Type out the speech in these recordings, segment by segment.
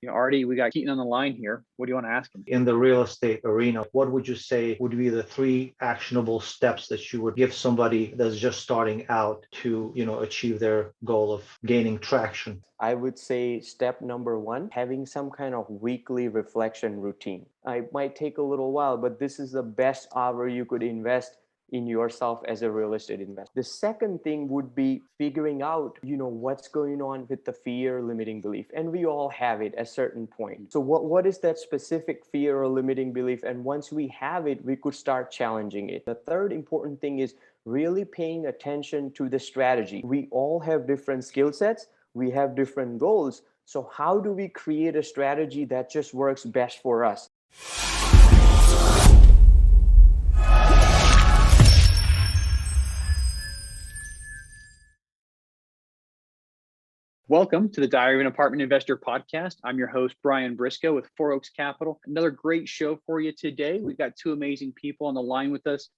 Artie, we got Ketan on the line here. What do you want to ask him? In the real estate arena, what would you say would be the 3 actionable steps that you would give somebody that's just starting out to, achieve their goal of gaining traction? I would say step number 1, having some kind of weekly reflection routine. It might take a little while, but this is the best hour you could invest in yourself as a real estate investor. The second thing would be figuring out, what's going on with the fear limiting belief. And we all have it at a certain point. So what is that specific fear or limiting belief? And once we have it, we could start challenging it. The third important thing is really paying attention to the strategy. We all have different skill sets. We have different goals. So how do we create a strategy that just works best for us? Welcome to the Diary of an Apartment Investor podcast. I'm your host, Brian Briscoe with Forays Capital. Another great show for you today. We've got 2 amazing people on the line with us.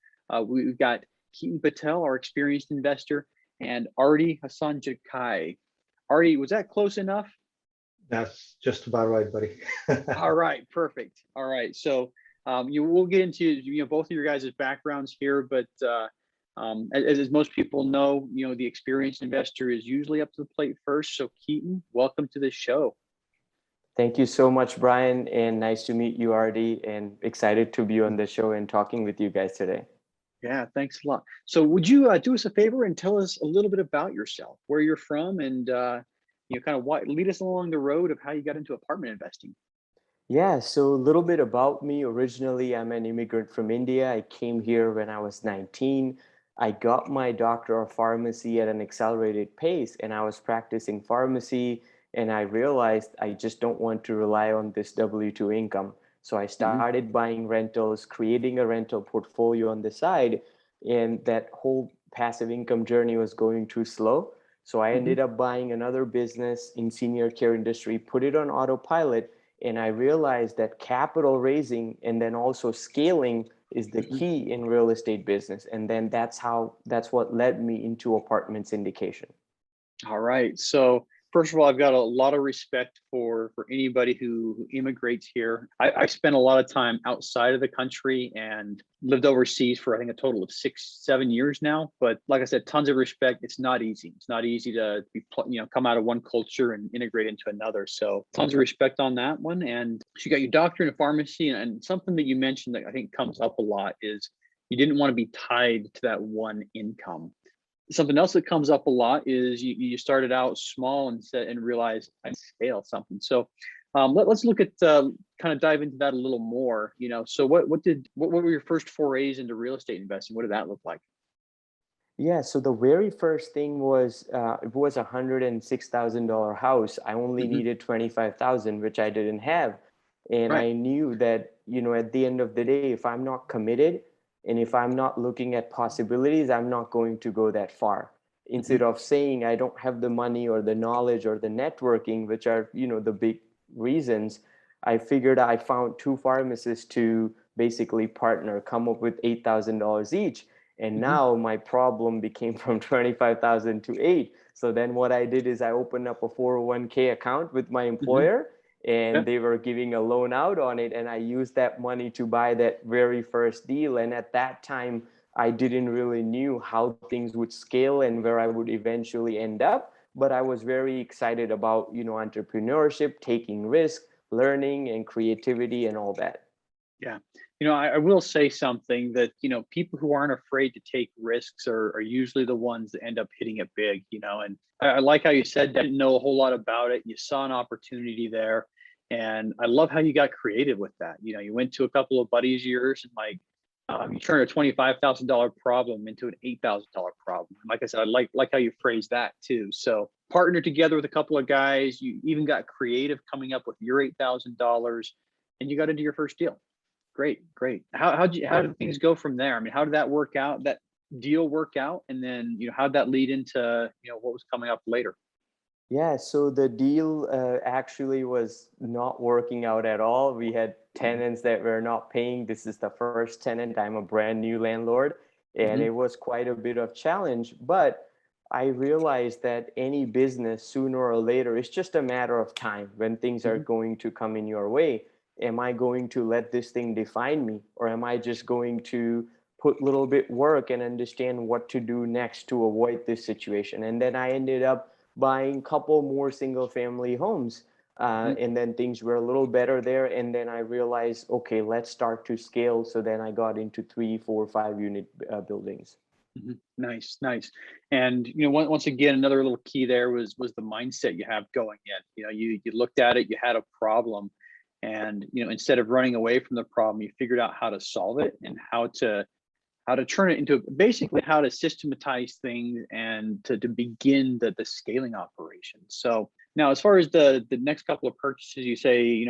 We've got Ketan Patel, our experienced investor, and Ardijan Hasandzekaj. Artie, was that close enough? That's just about right, buddy. All right, perfect. All right, so we'll get into both of your guys' backgrounds here, but as most people know, the experienced investor is usually up to the plate first. So Ketan, welcome to the show. Thank you so much, Brian, and nice to meet you, Artie, and excited to be on the show and talking with you guys today. Yeah, thanks a lot. So would you do us a favor and tell us a little bit about yourself, where you're from, and lead us along the road of how you got into apartment investing? Yeah, so a little bit about me. Originally, I'm an immigrant from India. I came here when I was 19. I got my doctor of pharmacy at an accelerated pace, and I was practicing pharmacy, and I realized I just don't want to rely on this W-2 income. So I started buying rentals, creating a rental portfolio on the side, and that whole passive income journey was going too slow. So I ended up buying another business in senior care industry, put it on autopilot, and I realized that capital raising and then also scaling is the key in real estate business. And then that's what led me into apartment syndication. All right. So first of all, I've got a lot of respect for anybody who immigrates here. I spent a lot of time outside of the country and lived overseas for, I think, a total of 6-7 years now. But like I said, tons of respect. It's not easy. It's not easy to come out of one culture and integrate into another. So tons of respect on that one. And so you got your doctorate in pharmacy, and something that you mentioned that I think comes up a lot is you didn't want to be tied to that one income. Something else that comes up a lot is you started out small and realized I scale something. So let's look at kind of dive into that a little more. So what were your first forays into real estate investing? What did that look like? Yeah, so the very first thing was it was $106,000 house. I only needed $25,000, which I didn't have, and I knew that at the end of the day, if I'm not committed, and if I'm not looking at possibilities, I'm not going to go that far. Instead of saying I don't have the money or the knowledge or the networking, which are, the big reasons, I figured I found 2 pharmacists to basically partner, come up with $8,000 each. And now my problem became from 25,000 to 8. So then what I did is I opened up a 401k account with my employer. And they were giving a loan out on it. And I used that money to buy that very first deal. And at that time, I didn't really knew how things would scale and where I would eventually end up. But I was very excited about, entrepreneurship, taking risk, learning and creativity and all that. Yeah. I will say something that, people who aren't afraid to take risks are usually the ones that end up hitting it big, and I like how you said that. Didn't know a whole lot about it. You saw an opportunity there. And I love how you got creative with that. You went to a couple of buddies of yours and you turned a $25,000 problem into an $8,000 problem. Like I said, I like how you phrased that too. So partnered together with a couple of guys. You even got creative coming up with your $8,000, and you got into your first deal. Great. How did things go from there? I mean, how did that work out? That deal work out, and then how did that lead into what was coming up later? Yeah, so the deal actually was not working out at all. We had tenants that were not paying. This is the first tenant. I'm a brand new landlord, and it was quite a bit of challenge. But I realized that any business sooner or later, it's just a matter of time when things are going to come in your way. Am I going to let this thing define me, or am I just going to put a little bit work and understand what to do next to avoid this situation? And then I ended up buying a couple more single family homes. And then things were a little better there. And then I realized, okay, let's start to scale. So then I got into 3, 4, 5 unit buildings. Nice, nice. And once again, another little key there was the mindset you have going in. You looked at it, you had a problem, and instead of running away from the problem, you figured out how to solve it and how to turn it into basically how to systematize things and to begin the scaling operation. So now, as far as the next couple of purchases, you say,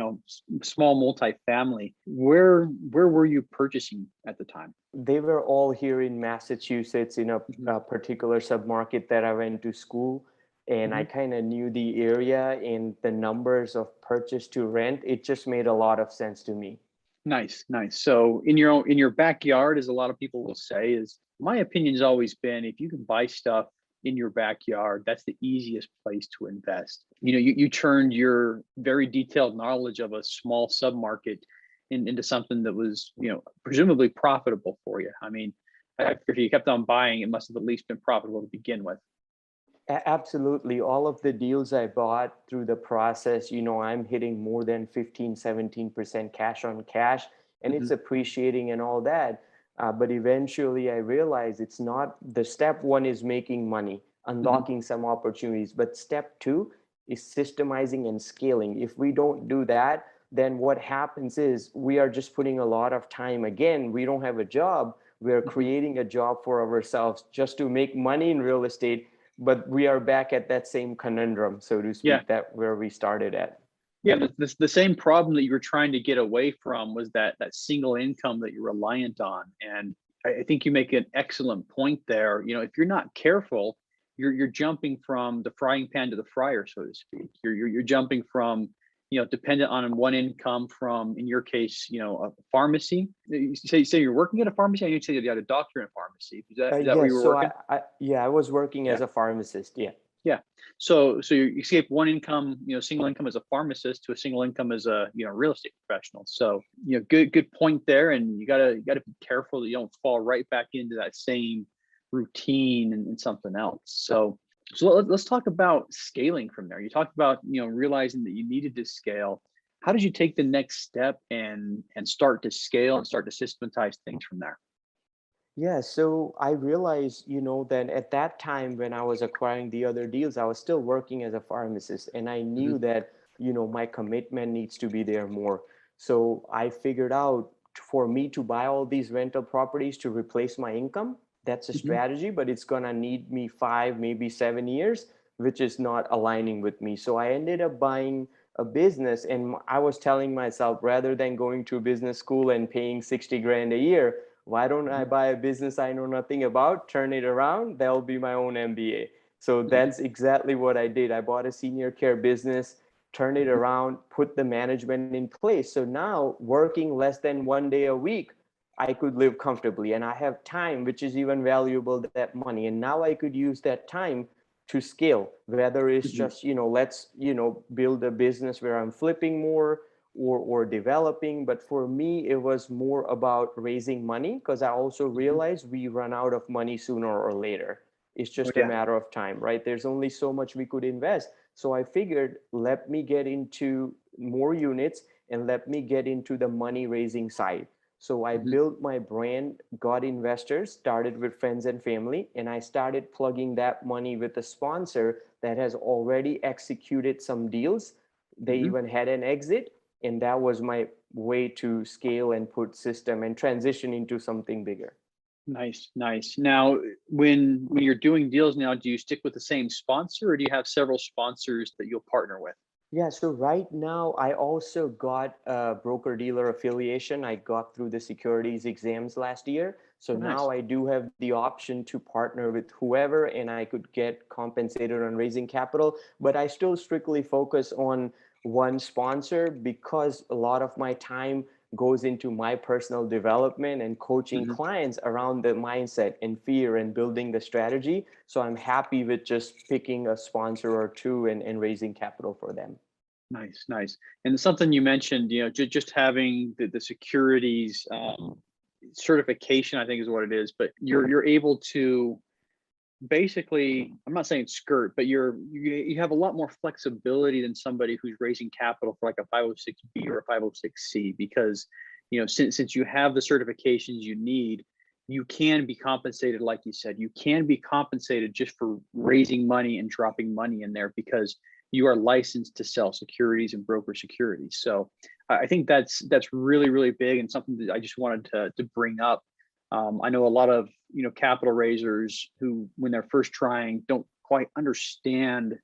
small multifamily, where were you purchasing at the time? They were all here in Massachusetts in a particular submarket that I went to school. And I kind of knew the area and the numbers of purchase to rent. It just made a lot of sense to me. Nice, nice. So in your backyard, as a lot of people will say, is my opinion has always been, if you can buy stuff in your backyard, that's the easiest place to invest. You turned your very detailed knowledge of a small submarket into something that was, presumably profitable for you. I mean, if you kept on buying, it must have at least been profitable to begin with. Absolutely. All of the deals I bought through the process, I'm hitting more than 15, 17% cash on cash, and it's appreciating and all that. But eventually I realized it's not, the step one is making money, unlocking some opportunities. But step two is systemizing and scaling. If we don't do that, then what happens is we are just putting a lot of time. Again, we don't have a job. We're creating a job for ourselves just to make money in real estate. But we are back at that same conundrum, so to speak, that where we started at. Yeah, the same problem that you were trying to get away from was that single income that you're reliant on. And I think you make an excellent point there. If you're not careful, you're jumping from the frying pan to the fryer, so to speak. You're jumping from dependent on one income from, in your case, a pharmacy. You say you're working at a pharmacy. I know you say you had a doctor in a pharmacy. Is that where you were working? I was working as a pharmacist. Yeah. Yeah. So you escape one income, single income as a pharmacist to a single income as a real estate professional. So good point there. And you gotta be careful that you don't fall right back into that same routine and something else. So let's talk about scaling from there. You talked about realizing that you needed to scale. How did you take the next step and start to scale and start to systematize things from there? Yeah, so I realized, that at that time when I was acquiring the other deals, I was still working as a pharmacist, and I knew that, my commitment needs to be there more. So I figured out for me to buy all these rental properties to replace my income, that's a strategy, but it's gonna need me 5, maybe 7 years, which is not aligning with me. So I ended up buying a business, and I was telling myself, rather than going to business school and paying 60 grand a year, why don't I buy a business I know nothing about, turn it around? That'll be my own MBA. So that's exactly what I did. I bought a senior care business, turned it around, put the management in place. So now, working less than 1 day a week, I could live comfortably, and I have time, which is even valuable, that money. And now I could use that time to scale, whether it's just, let's, build a business where I'm flipping more, or developing. But for me, it was more about raising money, because I also realized we run out of money sooner or later. It's just a matter of time, right? There's only so much we could invest. So I figured, let me get into more units and let me get into the money raising side. So I built my brand, got investors, started with friends and family, and I started plugging that money with a sponsor that has already executed some deals. They even had an exit. And that was my way to scale and put system and transition into something bigger. Nice, nice. Now, when you're doing deals now, do you stick with the same sponsor, or do you have several sponsors that you'll partner with? Yeah, so right now I also got a broker dealer affiliation. I got through the securities exams last year. So now I do have the option to partner with whoever, and I could get compensated on raising capital. But I still strictly focus on one sponsor, because a lot of my time goes into my personal development and coaching clients around the mindset and fear and building the strategy. So I'm happy with just picking a sponsor or two and raising capital for them. Nice, nice. And something you mentioned, just having the securities certification, I think is what it is, but you're able to basically, I'm not saying skirt, but you have a lot more flexibility than somebody who's raising capital for like a 506B or a 506C, because since you have the certifications you need, you can be compensated. Like you said, you can be compensated just for raising money and dropping money in there, because you are licensed to sell securities and broker securities. So I think that's really, really big, and something that I just wanted to bring up. I know a lot of capital raisers who, when they're first trying, don't quite understand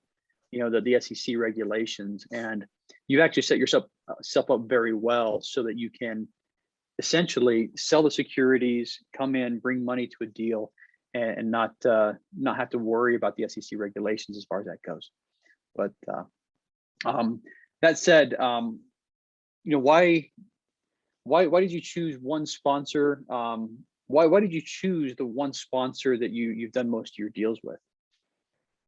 the SEC regulations, and you've actually set yourself up very well so that you can essentially sell the securities, come in, bring money to a deal, and not have to worry about the SEC regulations as far as that goes. But that said, why did you choose one sponsor? Why did you choose the one sponsor that you've done most of your deals with?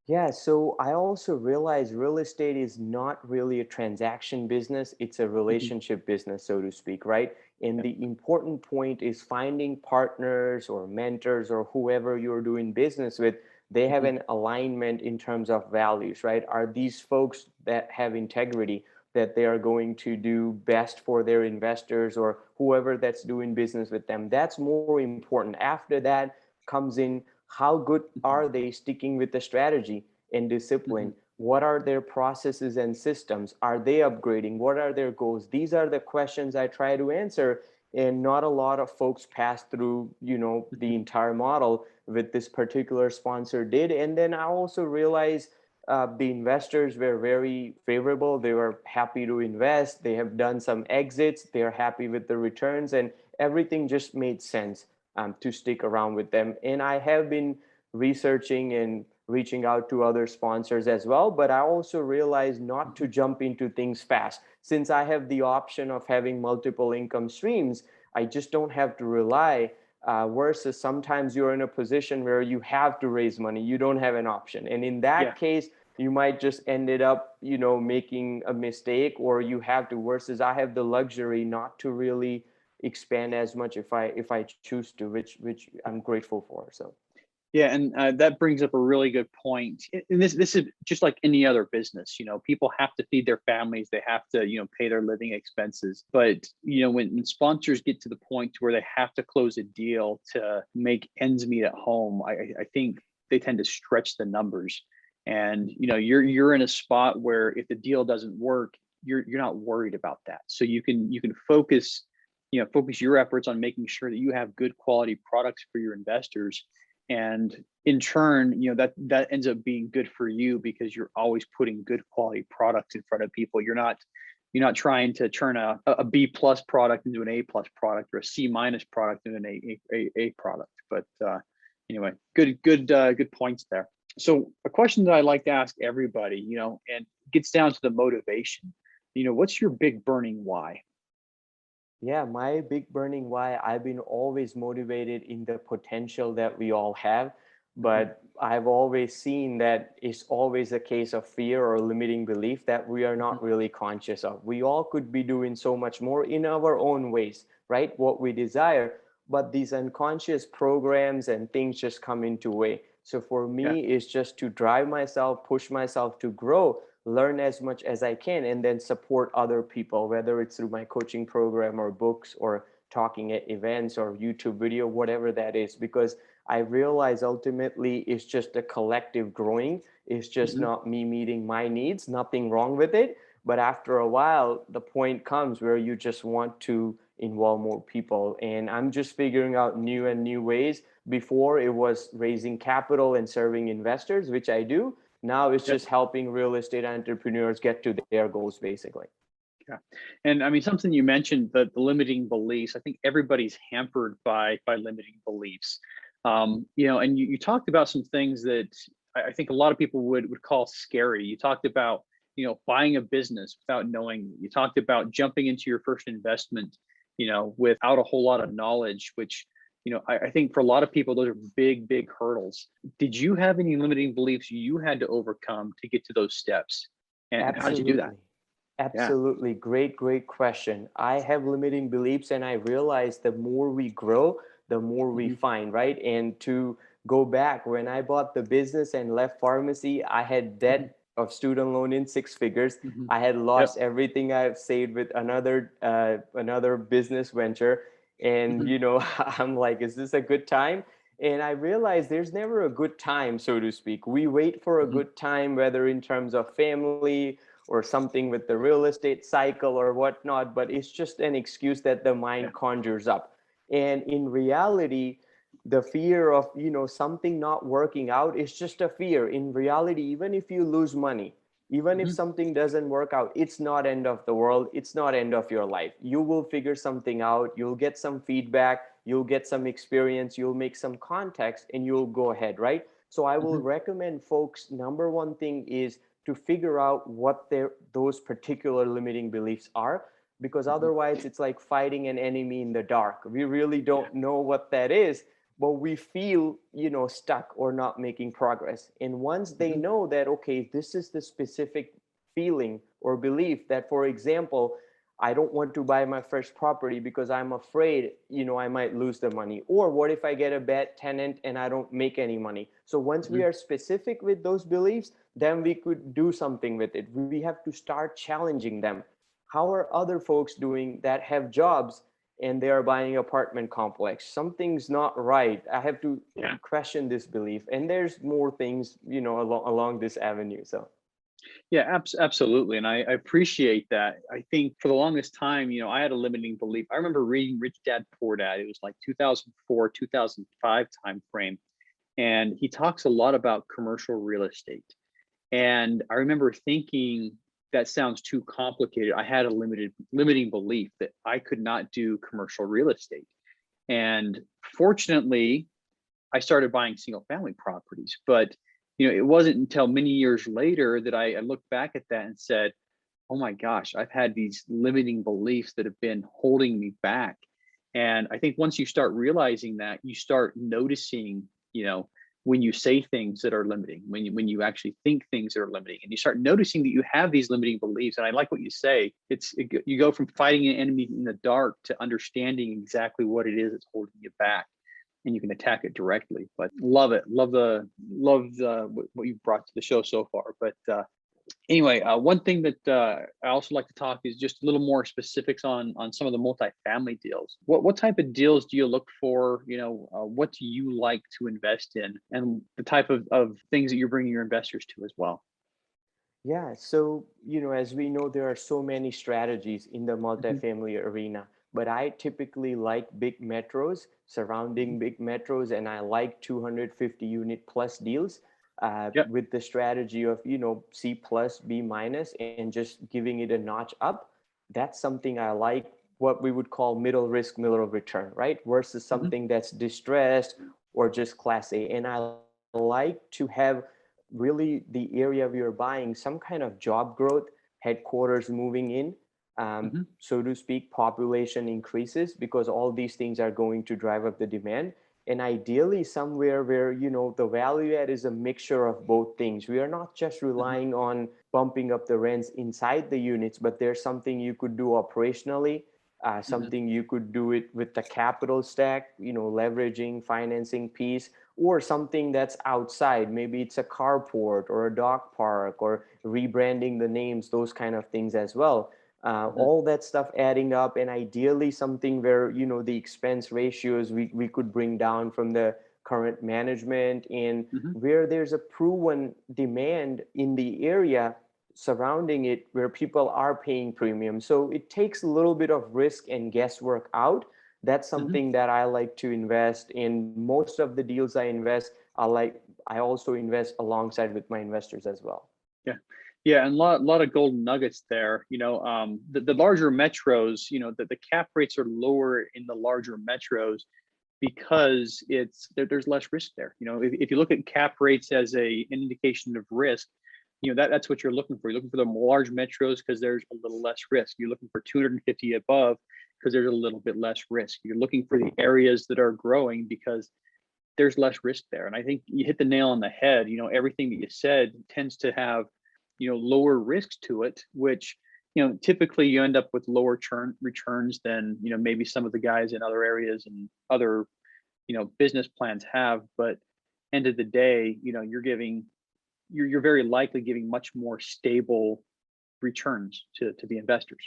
Yeah, so I also realized real estate is not really a transaction business. It's a relationship business, so to speak, right? And the important point is finding partners or mentors or whoever you're doing business with. They have an alignment in terms of values, right? Are these folks that have integrity, that they are going to do best for their investors or whoever that's doing business with them? That's more important. After that comes in, how good are they sticking with the strategy and discipline? What are their processes and systems? Are they upgrading? What are their goals? These are the questions I try to answer. And not a lot of folks pass through, the entire model with this particular sponsor did. And then I also realized the investors were very favorable. They were happy to invest. They have done some exits. They're happy with the returns, and everything just made sense to stick around with them. And I have been researching and reaching out to other sponsors as well, but I also realized not to jump into things fast. Since I have the option of having multiple income streams, I just don't have to rely, versus sometimes you're in a position where you have to raise money, you don't have an option. And in that case, you might just ended up, making a mistake, or you have to, versus I have the luxury not to really expand as much if I choose to, which I'm grateful for. So. Yeah, and that brings up a really good point. And this is just like any other business. People have to feed their families. They have to, pay their living expenses. But when sponsors get to the point where they have to close a deal to make ends meet at home, I think they tend to stretch the numbers. And you're in a spot where if the deal doesn't work, you're not worried about that. So you can focus your efforts on making sure that you have good quality products for your investors. And in turn, that ends up being good for you, because you're always putting good quality products in front of people. You're not trying to turn a B+ product into an A+ product, or a C- product into an A product. But anyway, good points there. So a question that I like to ask everybody, and gets down to the motivation. What's your big burning why? Yeah, my big burning why, I've been always motivated in the potential that we all have, but I've always seen that it's always a case of fear or limiting belief that we are not really conscious of. We all could be doing so much more in our own ways, right? What we desire, but these unconscious programs and things just come into way. So for me, it's just to drive myself, push myself to grow, learn as much as I can, and then support other people, whether it's through my coaching program or books or talking at events or YouTube video, whatever that is, because I realize ultimately it's just a collective growing. It's just not me meeting my needs, nothing wrong with it. But after a while, the point comes where you just want to involve more people. And I'm just figuring out new ways. Before it was raising capital and serving investors, which I do. Now it's just helping real estate entrepreneurs get to their goals, basically. Yeah. And I mean, something you mentioned, the limiting beliefs, I think everybody's hampered by limiting beliefs. And you talked about some things that I think a lot of people would call scary. You talked about, buying a business without knowing. You talked about jumping into your first investment without a whole lot of knowledge, which, I think for a lot of people, those are big, big hurdles. Did you have any limiting beliefs you had to overcome to get to those steps? And how did you do that? Yeah. Absolutely. Great question. I have limiting beliefs, and I realize the more we grow, the more we find, right? And to go back, when I bought the business and left pharmacy, I had debt of student loan in six figures. I had lost everything I've saved with another business venture. And, I'm like, is this a good time? And I realized there's never a good time, so to speak. We wait for a good time, whether in terms of family or something with the real estate cycle or whatnot, but it's just an excuse that the mind conjures up. And in reality, the fear of, something not working out is just a fear. In reality, even if you lose money, even if something doesn't work out, it's not end of the world. It's not end of your life. You will figure something out. You'll get some feedback. You'll get some experience. You'll make some context, and you'll go ahead, right? So I will recommend folks, number one thing is to figure out what those particular limiting beliefs are, because otherwise it's like fighting an enemy in the dark. We really don't know what that is, but we feel, stuck or not making progress. And once they know that, okay, this is the specific feeling or belief that, for example, I don't want to buy my first property because I'm afraid, I might lose the money. Or what if I get a bad tenant and I don't make any money? So once we are specific with those beliefs, then we could do something with it. We have to start challenging them. How are other folks doing that have jobs and they are buying apartment complex? Something's not right. I have to question this belief. And there's more things, along this avenue. So. Yeah, absolutely. And I appreciate that. I think for the longest time, I had a limiting belief. I remember reading Rich Dad Poor Dad. It was like 2004, 2005 timeframe. And he talks a lot about commercial real estate. And I remember thinking that sounds too complicated. I had a limiting belief that I could not do commercial real estate. And fortunately, I started buying single family properties, but it wasn't until many years later that I looked back at that and said, oh my gosh, I've had these limiting beliefs that have been holding me back. And I think once you start realizing that, you start noticing, when you say things that are limiting, when you actually think things that are limiting, and you start noticing that you have these limiting beliefs. And I like what you say. You go from fighting an enemy in the dark to understanding exactly what it is that's holding you back, and you can attack it directly. But love it. Love what you've brought to the show so far. But anyway, one thing that I also like to talk is just a little more specifics on some of the multifamily deals. What type of deals do you look for? What do you like to invest in, and the type of things that you're bringing your investors to as well? Yeah. So, as we know, there are so many strategies in the multifamily arena, but I typically like big metros, surrounding big metros, and I like 250 unit plus deals with the strategy of, C plus, B minus, and just giving it a notch up. That's something I like, what we would call middle risk, middle return, right? Versus something that's distressed or just class A. And I like to have really the area we are buying some kind of job growth, headquarters moving in, so to speak, population increases, because all these things are going to drive up the demand. And ideally somewhere where, the value add is a mixture of both things. We are not just relying on bumping up the rents inside the units, but there's something you could do operationally, something you could do it with the capital stack, leveraging financing piece, or something that's outside. Maybe it's a carport or a dog park, or rebranding the names, those kind of things as well. All that stuff adding up, and ideally something where, the expense ratios we could bring down from the current management, and where there's a proven demand in the area surrounding it, where people are paying premium. So it takes a little bit of risk and guesswork out. That's something that I like to invest in. Most of the deals I invest, I also invest alongside with my investors as well. Yeah, and a lot of golden nuggets there. The larger metros, the cap rates are lower in the larger metros because there's less risk there. If you look at cap rates as an indication of risk, that's what you're looking for. You're looking for the large metros because there's a little less risk. You're looking for 250 above because there's a little bit less risk. You're looking for the areas that are growing because there's less risk there. And I think you hit the nail on the head. Everything that you said tends to have, lower risks to it, which, typically you end up with lower returns than, maybe some of the guys in other areas and other, business plans have. But end of the day, you're very likely giving much more stable returns to the investors.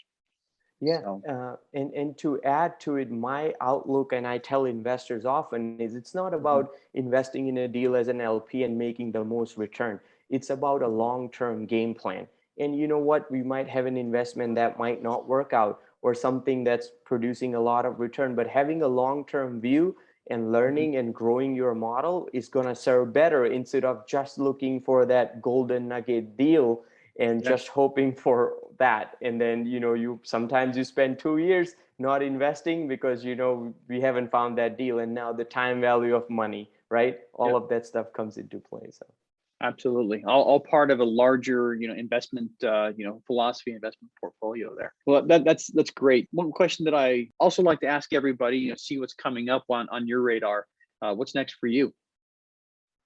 Yeah, So, and to add to it, my outlook, and I tell investors often, is it's not about investing in a deal as an LP and making the most return. It's about a long-term game plan. And you know what? We might have an investment that might not work out, or something that's producing a lot of return, but having a long-term view and learning and growing your model is going to serve better, instead of just looking for that golden nugget deal and just hoping for that. And then, you sometimes you spend 2 years not investing because, we haven't found that deal. And now the time value of money, right? All of that stuff comes into play. So absolutely. All part of a larger, investment, philosophy, investment portfolio there. Well, that's great. One question that I also like to ask everybody, see what's coming up on your radar. What's next for you?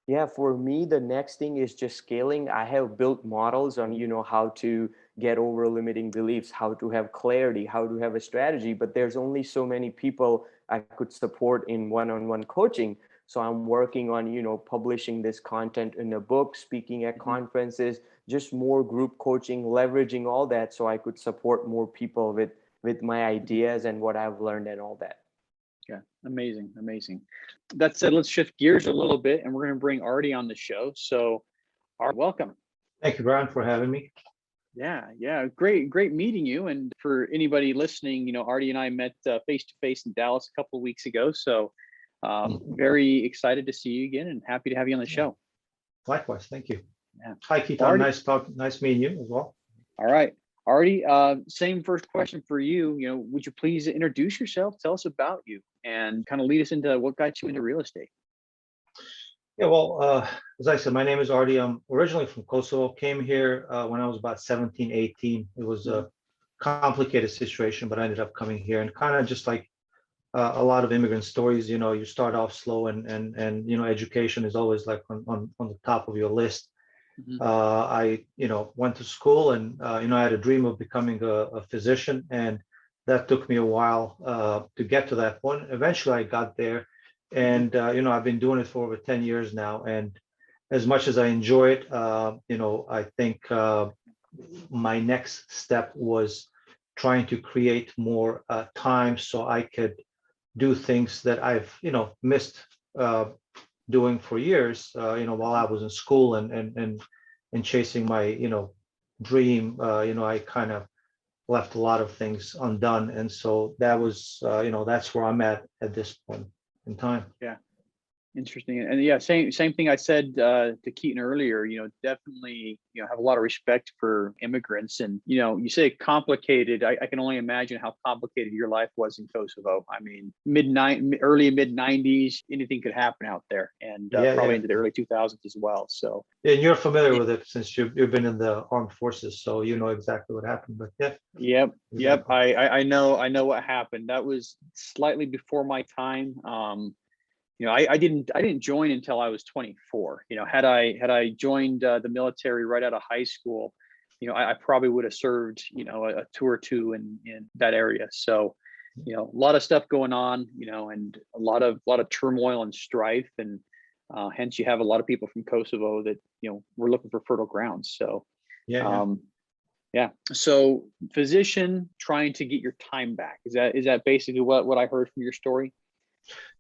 Yeah, for me, the next thing is just scaling. I have built models on, how to get over limiting beliefs, how to have clarity, how to have a strategy, but there's only so many people I could support in one-on-one coaching. So I'm working on, publishing this content in a book, speaking at conferences, just more group coaching, leveraging all that so I could support more people with my ideas and what I've learned and all that. Yeah, amazing. That said, let's shift gears a little bit, and we're going to bring Ardi on the show. So, Ardi, welcome. Thank you, Brian, for having me. Yeah, great meeting you. And for anybody listening, Ardi and I met face to face in Dallas a couple of weeks ago. So, very excited to see you again, and happy to have you on the show. Likewise, thank you. Yeah. Hi, Ketan. Ardi, Nice meeting you as well. all right. Ardi, same first question for you. Would you please introduce yourself? Tell us about you and kind of lead us into what got you into real estate. Yeah, well, as I said, my name is Ardi. I'm originally from Kosovo. Came here when I was about 17, 18. It was a complicated situation, but I ended up coming here, and kind of just like a lot of immigrant stories, you start off slow, and education is always like on the top of your list. I went to school, and I had a dream of becoming a physician, and that took me a while to get to that point. Eventually I got there, and I've been doing it for over 10 years now, and as much as I enjoy it, I think my next step was trying to create more time so I could do things that I've missed doing for years, while I was in school and chasing my dream. I kind of left a lot of things undone, and so that was that's where I'm at this point in time. Yeah. Interesting. And yeah, same thing I said to Ketan earlier, definitely, have a lot of respect for immigrants. And, you say complicated. I can only imagine how complicated your life was in Kosovo. I mean, early mid 90s, anything could happen out there, and probably into the early 2000s as well. So, and you're familiar with it since you've been in the armed forces, so you know exactly what happened. But yeah. Yep. I know what happened. That was slightly before my time. I didn't join until I was 24. Had I joined the military right out of high school, I probably would have served, a tour or two in that area. So, a lot of stuff going on, and a lot of turmoil and strife, and hence you have a lot of people from Kosovo that were looking for fertile ground. So, yeah. So, physician trying to get your time back. Is that basically what I heard from your story?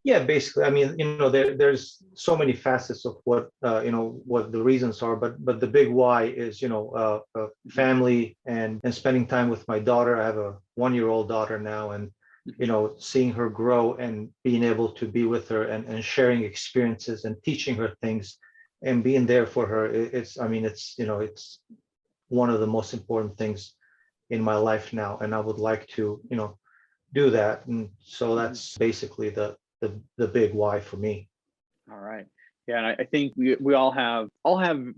Yeah, basically. I mean, there's so many facets of what what the reasons are, but the big why is family and spending time with my daughter. I have a 1-year-old daughter now, and seeing her grow and being able to be with her and sharing experiences and teaching her things and being there for her. It's one of the most important things in my life now, and I would like to do that. And so that's basically the big why for me. All right. Yeah, and I think we all have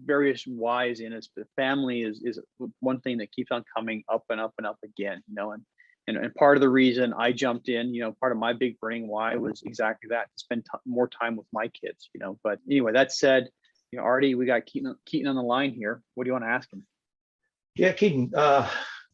various whys in us, but family is one thing that keeps on coming up and up and up again, and And part of the reason I jumped in, part of my big burning why was exactly that, to spend more time with my kids, But anyway, that said, Artie, we got Ketan on the line here. What do you want to ask him? Yeah, Ketan,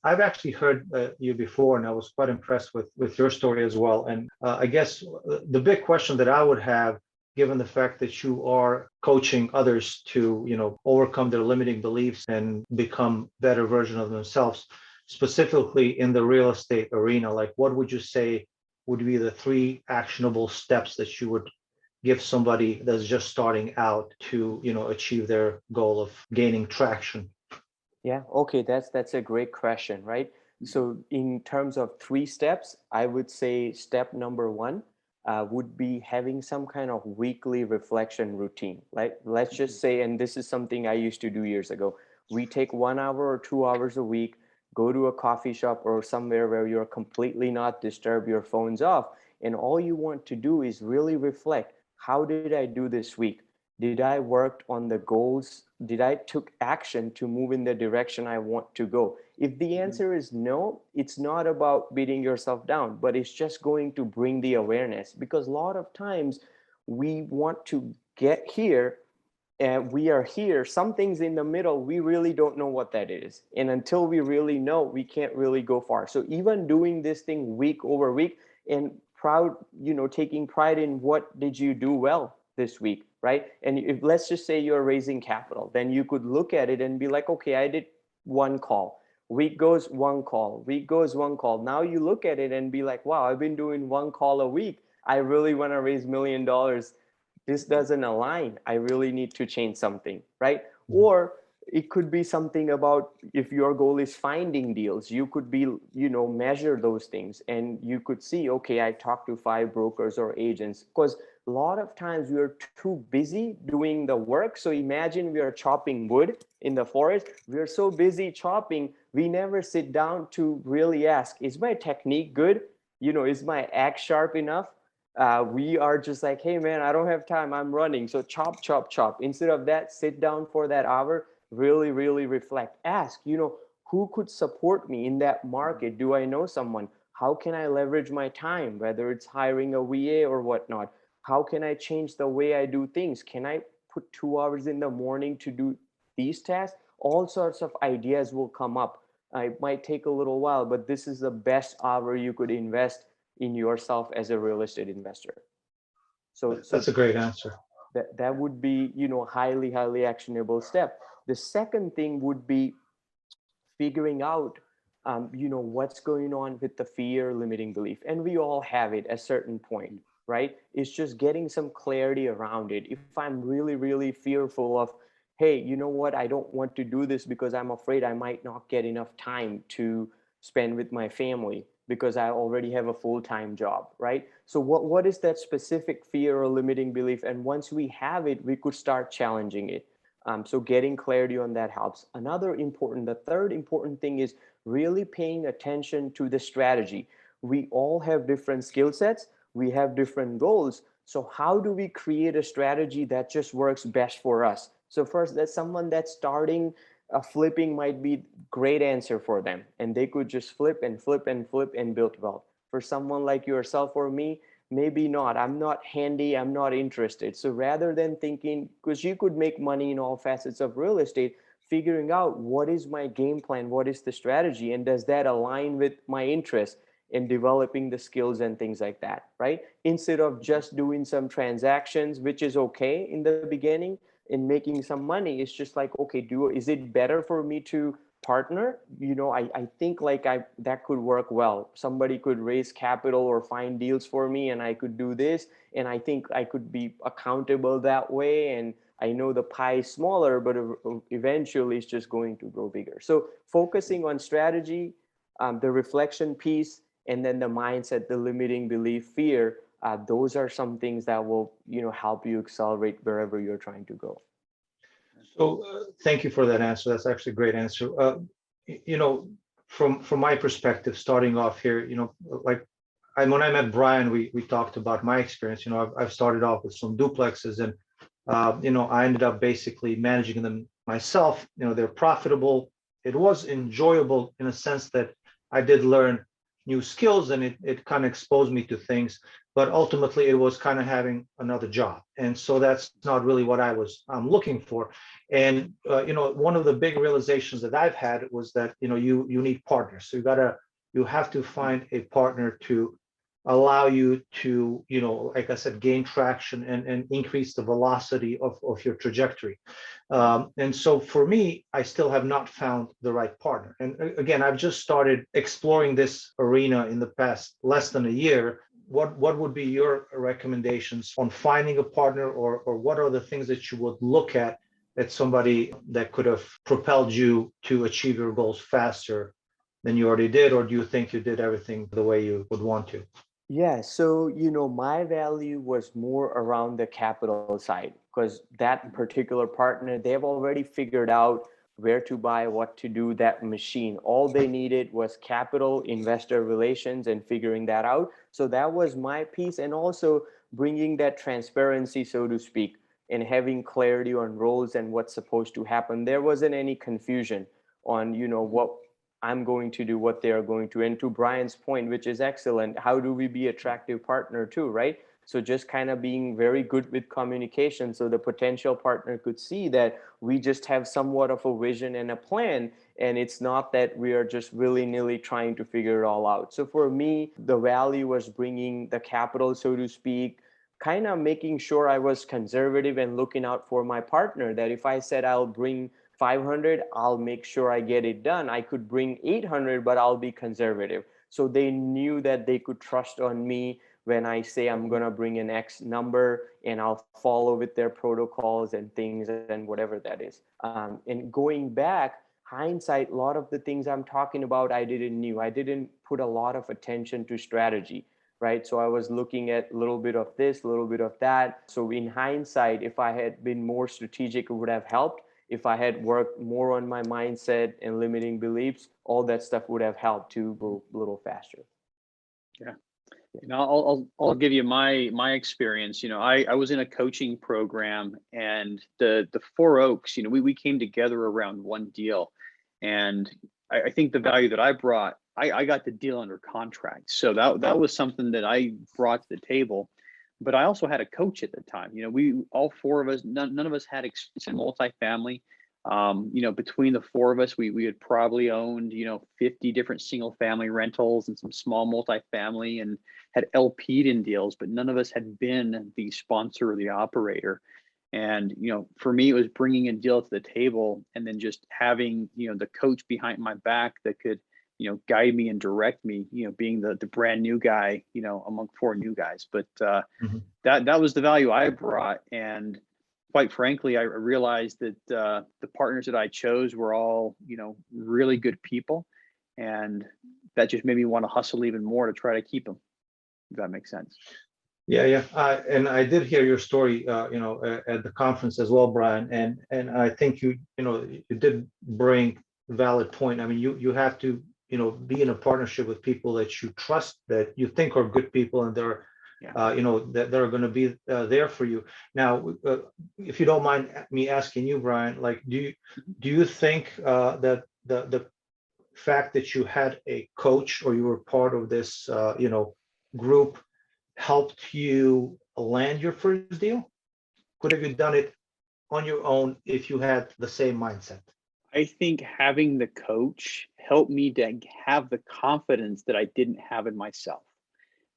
I've actually heard you before, and I was quite impressed with your story as well. And I guess the big question that I would have, given the fact that you are coaching others to, overcome their limiting beliefs and become better version of themselves, specifically in the real estate arena, like what would you say would be the 3 actionable steps that you would give somebody that's just starting out to, achieve their goal of gaining traction? Yeah, okay, that's a great question, right? So in terms of 3 steps, I would say step number 1 would be having some kind of weekly reflection routine. Like, let's just say, and this is something I used to do years ago, we take 1 hour or 2 hours a week, go to a coffee shop or somewhere where you're completely not disturbed, your phone's off, and all you want to do is really reflect. How did I do this week? Did I work on the goals? Did I took action to move in the direction I want to go? If the answer is no, it's not about beating yourself down, but it's just going to bring the awareness, because a lot of times we want to get here and we are here. Some things in the middle, we really don't know what that is. And until we really know, we can't really go far. So even doing this thing week over week and taking pride in what did you do well this week, right? And if, let's just say you're raising capital, then you could look at it and be like, okay, I did 1 call. Week goes 1 call. Week goes 1 call. Now you look at it and be like, wow, I've been doing 1 call a week. I really want to raise $1 million. This doesn't align. I really need to change something, right? Or it could be something about, if your goal is finding deals, you could be, measure those things, and you could see, okay, I talked to 5 brokers or agents, because a lot of times we are too busy doing the work. So imagine we are chopping wood in the forest. We are so busy chopping, we never sit down to really ask, is my technique good? Is my axe sharp enough? We are just like, hey man, I don't have time, I'm running. So chop, chop, chop. Instead of that, sit down for that hour, really, really reflect. Ask, who could support me in that market? Do I know someone? How can I leverage my time, whether it's hiring a VA or whatnot? How can I change the way I do things? Can I put 2 hours in the morning to do these tasks? All sorts of ideas will come up. It might take a little while, but this is the best hour you could invest in yourself as a real estate investor. So That's a great answer. That would be, highly, highly actionable step. The second thing would be figuring out, what's going on with the fear, limiting belief. And we all have it at a certain point, right? It's just getting some clarity around it. If I'm really, really fearful of, hey, you know what, I don't want to do this because I'm afraid I might not get enough time to spend with my family because I already have a full-time job, right? So what is that specific fear or limiting belief? And once we have it, we could start challenging it. So getting clarity on that helps. The third important thing is really paying attention to the strategy. We all have different skill sets. We have different goals. So how do we create a strategy that just works best for us? So first, that's someone that's starting flipping might be great answer for them, and they could just flip and flip and flip and build wealth. For someone like yourself or me, maybe not. I'm not handy, I'm not interested. So rather than thinking, because you could make money in all facets of real estate, figuring out what is my game plan, what is the strategy, and does that align with my interest in developing the skills and things like that, right? Instead of just doing some transactions, which is okay in the beginning, in making some money, it's just like, okay, is it better for me to partner? I think like that could work well. Somebody could raise capital or find deals for me, and I could do this, and I think I could be accountable that way, and I know the pie is smaller, but eventually it's just going to grow bigger. So focusing on strategy, the reflection piece, and then the mindset, the limiting belief, fear, those are some things that will, help you accelerate wherever you're trying to go. So thank you for that answer. That's actually a great answer. From my perspective, starting off here, like when I met Brian, we talked about my experience. I've started off with some duplexes, and I ended up basically managing them myself. They're profitable. It was enjoyable in a sense that I did learn new skills, and it kind of exposed me to things. But ultimately, it was kind of having another job, and so that's not really what I'm looking for. And one of the big realizations that I've had was that you need partners. So you have to find a partner to allow you to, like I said, gain traction and increase the velocity of your trajectory. And so for me, I still have not found the right partner. And again, I've just started exploring this arena in the past less than a year. What would be your recommendations on finding a partner, or what are the things that you would look at somebody that could have propelled you to achieve your goals faster than you already did? Or do you think you did everything the way you would want to? Yeah, so my value was more around the capital side, because that particular partner, they've already figured out where to buy, what to do, that machine. All they needed was capital, investor relations, and figuring that out. So that was my piece, and also bringing that transparency, so to speak, and having clarity on roles and what's supposed to happen. There wasn't any confusion on, what I'm going to do, what they are going to. And to Brian's point, which is excellent, how do we be attractive partner too, right? So just kind of being very good with communication, so the potential partner could see that we just have somewhat of a vision and a plan, and it's not that we are just willy-nilly trying to figure it all out. So for me, the value was bringing the capital, so to speak, kind of making sure I was conservative and looking out for my partner, that if I said I'll bring 500, I'll make sure I get it done. I could bring 800, but I'll be conservative. So they knew that they could trust on me when I say I'm going to bring an X number, and I'll follow with their protocols and things and whatever that is. And going back, hindsight, a lot of the things I'm talking about, I didn't knew. I didn't put a lot of attention to strategy, right? So I was looking at a little bit of this, a little bit of that. So in hindsight, if I had been more strategic, it would have helped. If I had worked more on my mindset and limiting beliefs, all that stuff would have helped to go a little faster. Yeah. I'll give you my experience. I was in a coaching program, and the Four Oaks, we came together around one deal. And I think the value that I brought, I got the deal under contract. So that was something that I brought to the table. But I also had a coach at the time. We all four of us, none of us had experience in multifamily. Between the four of us, we had probably owned 50 different single family rentals and some small multifamily, and had LP'd in deals, but none of us had been the sponsor or the operator. And for me, it was bringing a deal to the table, and then just having the coach behind my back that could guide me and direct me, being the brand new guy, among four new guys. But that was the value I brought. And quite frankly, I realized that the partners that I chose were all, really good people. And that just made me want to hustle even more to try to keep them, if that makes sense. Yeah. And I did hear your story, at the conference as well, Brian. And I think you did bring a valid point. I mean, you have to be in a partnership with people that you trust, that you think are good people, and they're that they're going to be there for you. Now, if you don't mind me asking you, Brian, like, do you think that the fact that you had a coach, or you were part of this group, helped you land your first deal? Could have you done it on your own if you had the same mindset? I think having the coach helped me to have the confidence that I didn't have in myself.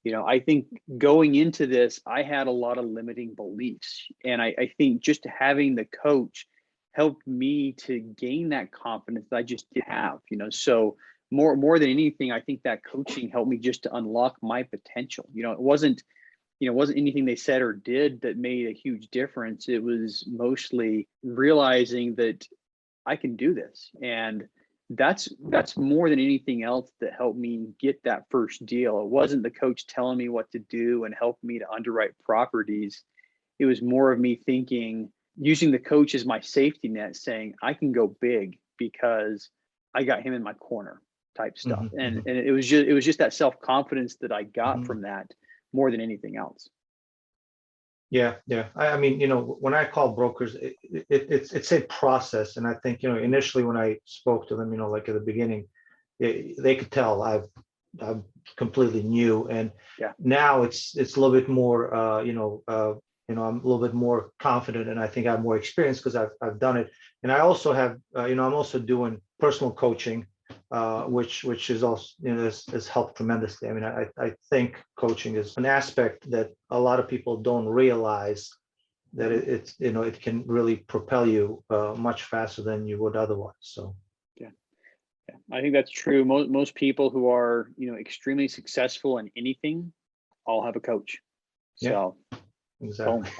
I think going into this, I had a lot of limiting beliefs. And I think just having the coach helped me to gain that confidence that I just didn't have, So more than anything, I think that coaching helped me just to unlock my potential. It wasn't anything they said or did that made a huge difference. It was mostly realizing that I can do this. And that's more than anything else that helped me get that first deal. It wasn't the coach telling me what to do and helping me to underwrite properties. It was more of me thinking, using the coach as my safety net, saying I can go big because I got him in my corner type stuff. And it was just that self-confidence that I got from that more than anything else. Yeah. I mean, when I call brokers, it's a process. And I think, initially when I spoke to them, like at the beginning, they could tell I've completely new. And now it's a little bit more, I'm a little bit more confident, and I think I have more experience because I've done it. And I also have, I'm also doing personal coaching, which is also, has helped tremendously. I mean, I think coaching is an aspect that a lot of people don't realize, that it can really propel you much faster than you would otherwise. So yeah, I think that's true. Most people who are extremely successful in anything all have a coach. So exactly.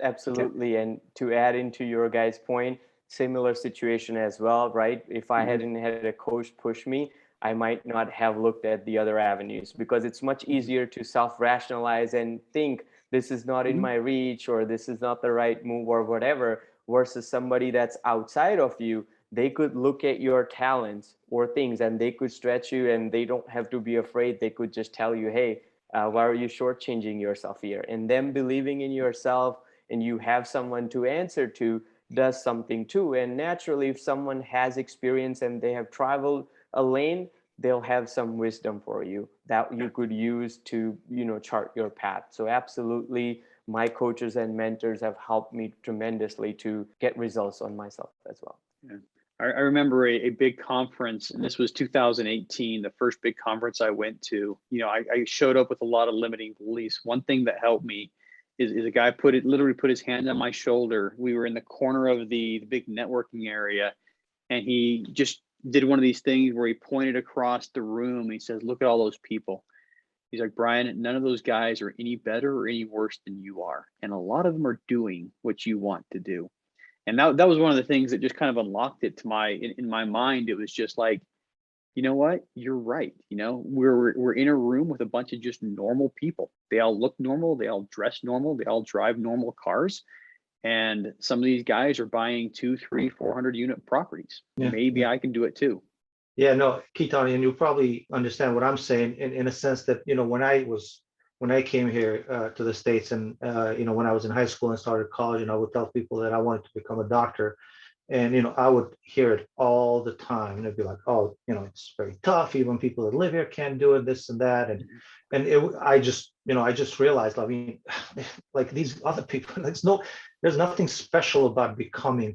Absolutely. And to add into your guys' point, similar situation as well, right? If I hadn't had a coach push me, I might not have looked at the other avenues, because it's much easier to self-rationalize and think this is not in my reach, or this is not the right move, or whatever, versus somebody that's outside of you. They could look at your talents or things and they could stretch you, and they don't have to be afraid. They could just tell you, hey, why are you shortchanging yourself here? And them believing in yourself and you have someone to answer to does something too. And naturally, if someone has experience and they have traveled a lane, they'll have some wisdom for you that you could use to, chart your path. So absolutely, my coaches and mentors have helped me tremendously to get results on myself as well. Yeah. I remember a big conference, and this was 2018, the first big conference I went to. I showed up with a lot of limiting beliefs. One thing that helped me is a guy literally put his hand on my shoulder. We were in the corner of the big networking area, and he just did one of these things where he pointed across the room. And he says, "Look at all those people." He's like, "Brian, none of those guys are any better or any worse than you are. And a lot of them are doing what you want to do." And that was one of the things that just kind of unlocked it to in my mind. It was just like, you know what? You're right. We're in a room with a bunch of just normal people. They all look normal. They all dress normal. They all drive normal cars. And some of these guys are buying 200, 300, 400 unit properties. Maybe I can do it too. Yeah, no, Ketan, and you probably understand what I'm saying in a sense that, when I came here to the States, and, when I was in high school and started college, and I would tell people that I wanted to become a doctor. And, I would hear it all the time. And it'd be like, oh, it's very tough. Even people that live here can't do it, this and that. I just realized, I mean, like these other people, there's nothing special about becoming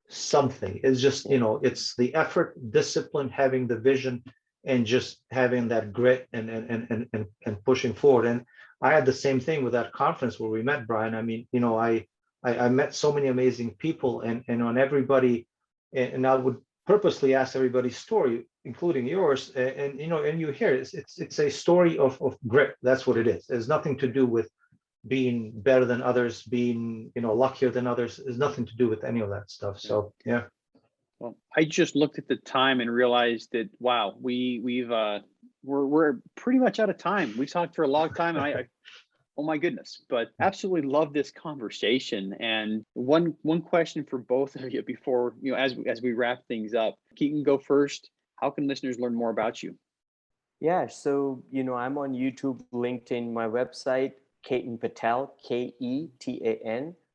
something. It's just, it's the effort, discipline, having the vision, and just having that grit and pushing forward. And I had the same thing with that conference where we met, Brian. I mean, I met so many amazing people, and on everybody, and I would purposely ask everybody's story, including yours, and you hear it's a story of grit. That's what it is. It has nothing to do with being better than others, being luckier than others. There's nothing to do with any of that stuff. So yeah. Well, I just looked at the time and realized that, wow, we're pretty much out of time. We talked for a long time, and I oh my goodness, but absolutely love this conversation. And one question for both of you before, as we wrap things up. Ketan, go first. How can listeners learn more about you? Yeah, so I'm on YouTube, LinkedIn, my website, Ketan Patel, Ketan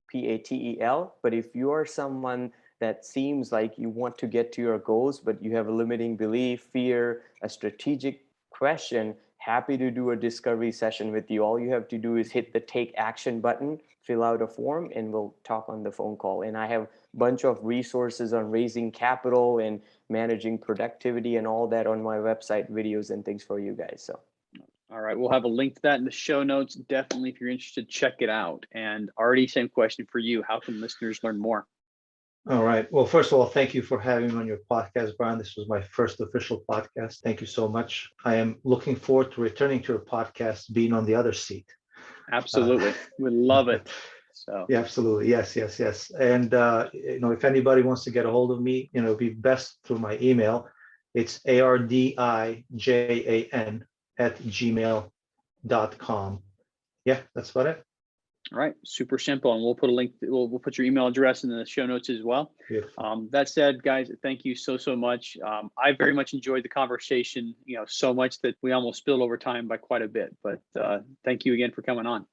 Patel. But if you are someone that seems like you want to get to your goals, but you have a limiting belief, fear, a strategic question, happy to do a discovery session with you. All you have to do is hit the take action button, fill out a form, and we'll talk on the phone call. And I have a bunch of resources on raising capital and managing productivity and all that on my website, videos and things for you guys. So, all right, we'll have a link to that in the show notes. Definitely, if you're interested, check it out. And Ardi, same question for you. How can listeners learn more? All right. Well, first of all, thank you for having me on your podcast, Brian. This was my first official podcast. Thank you so much. I am looking forward to returning to your podcast, being on the other seat. Absolutely. We love it. So yeah, absolutely. Yes. And, if anybody wants to get a hold of me, it'd be best through my email. It's ardijan@gmail.com. Yeah, that's about it. All right, super simple, and we'll put a link. We'll put your email address in the show notes as well. That said, guys, thank you so much. I very much enjoyed the conversation. So much that we almost spilled over time by quite a bit. But thank you again for coming on.